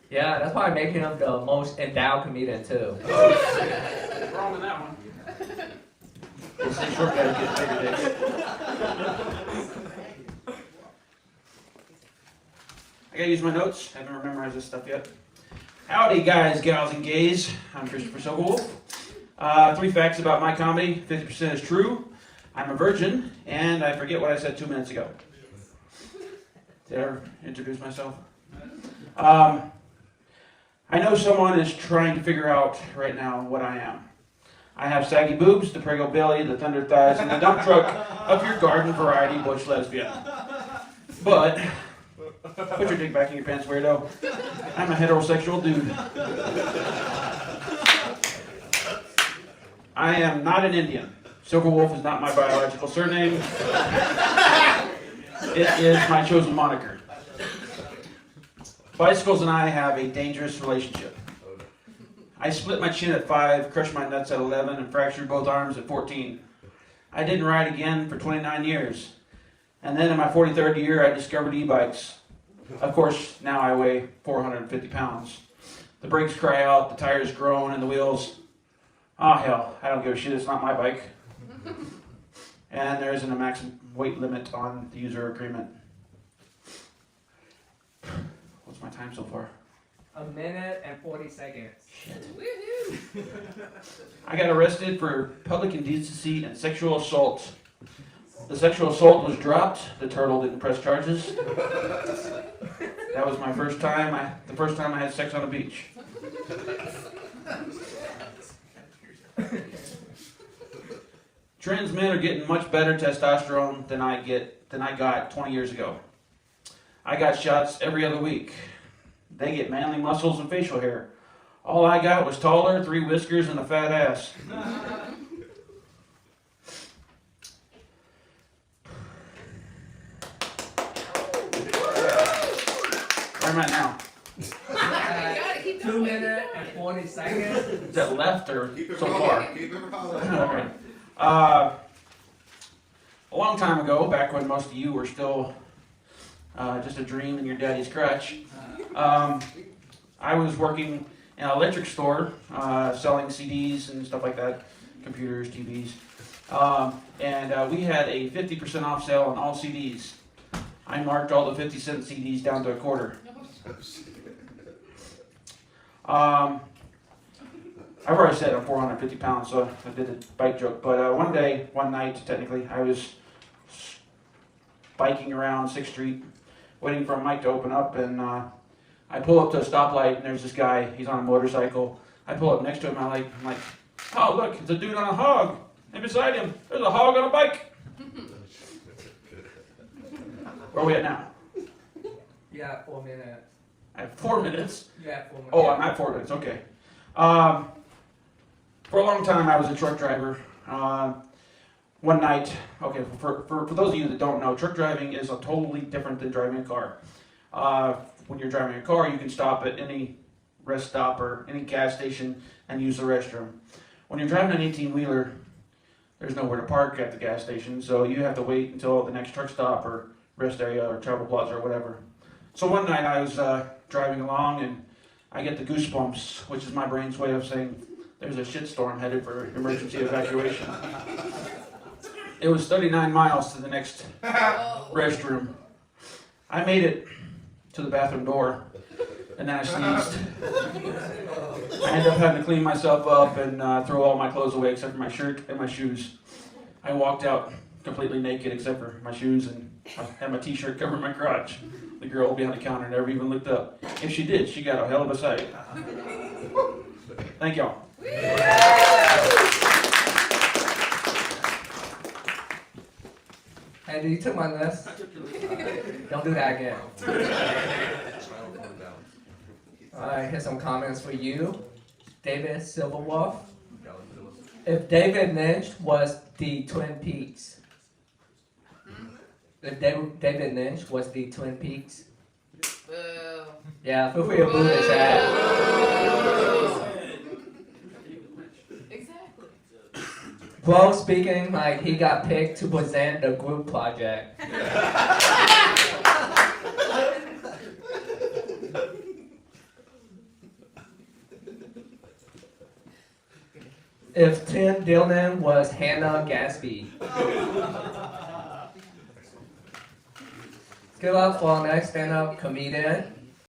Yeah, that's probably making him the most endowed comedian too. What's wrong with that one? We'll say short guys get bigger dicks. I gotta use my notes. I haven't memorized this stuff yet. Howdy, guys, gals, and gays. I'm Christopher Silver.Wolf. 3 facts about my comedy. 50% is true. I'm a virgin, and I forget what I said 2 minutes ago. Did I ever introduce myself? I know someone is trying to figure out right now what I am. I have saggy boobs, the prego belly, the thunder thighs, and the dump truck of your garden variety butch lesbian. But, put your dick back in your pants, weirdo. I'm a heterosexual dude. I am not an Indian. Silver.Wolf is not my biological surname. It is my chosen moniker. Bicycles and I have a dangerous relationship. I split my chin at 5, crushed my nuts at 11, and fractured both arms at 14. I didn't ride again for 29 years. And then in my 43rd year, I discovered e-bikes. Of course, now I weigh 450 pounds. The brakes cry out, the tires groan, and the wheels... Oh, hell, I don't give a shit, it's not my bike. And there isn't a maximum weight limit on the user agreement. What's my time so far? 1 minute and 40 seconds. Shit. I got arrested for public indecency and sexual assault. The sexual assault was dropped. The turtle didn't press charges. That was my first time. The first time I had sex on a beach. Trans men are getting much better testosterone than I got 20 years ago. I got shots every other week. They get manly muscles and facial hair. All I got was taller, 3 whiskers, and a fat ass. Where am I now? 2 minutes and 40 seconds. Is that left or so far? Okay. A long time ago, back when most of you were still just a dream in your daddy's crutch, I was working in an electric store selling CDs and stuff like that, computers, TVs, and we had a 50% off sale on all CDs. I marked all the 50-cent CDs down to a quarter. I've already said I'm 450 pounds, so I did a bike joke. But one night, technically, I was biking around 6th Street, waiting for a mic to open up, and I pull up to a stoplight, and there's this guy. He's on a motorcycle. I pull up next to him, I'm like, oh, look, it's a dude on a hog. And beside him, there's a hog on a bike. Where are we at now? You have 4 minutes. I have 4 minutes. You have 4 minutes. Oh, I'm at 4 minutes, okay. For a long time, I was a truck driver. One night, okay, for those of you that don't know, truck driving is totally different than driving a car. When you're driving a car, you can stop at any rest stop or any gas station and use the restroom. When you're driving an 18-wheeler, there's nowhere to park at the gas station, so you have to wait until the next truck stop or rest area or travel plaza or whatever. So one night I was driving along and I get the goosebumps, which is my brain's way of saying there's a shitstorm headed for emergency evacuation. It was 39 miles to the next restroom. I made it to the bathroom door, and then I sneezed. I ended up having to clean myself up and throw all my clothes away except for my shirt and my shoes. I walked out completely naked except for my shoes, and I had my t-shirt covering my crotch. The girl behind the counter never even looked up. If she did, she got a hell of a sight. Thank y'all. Hey, you took my list. Don't do that again. Alright, here's some comments for you. David Silver.Wolf. If David Lynch was the Twin Peaks. If David Lynch was the Twin Peaks. Yeah, feel free to boo the chat. Exactly. Bro speaking like he got picked to present the group project. If Tim Dillon was Hannah Gatsby. Give up for our next stand-up comedian.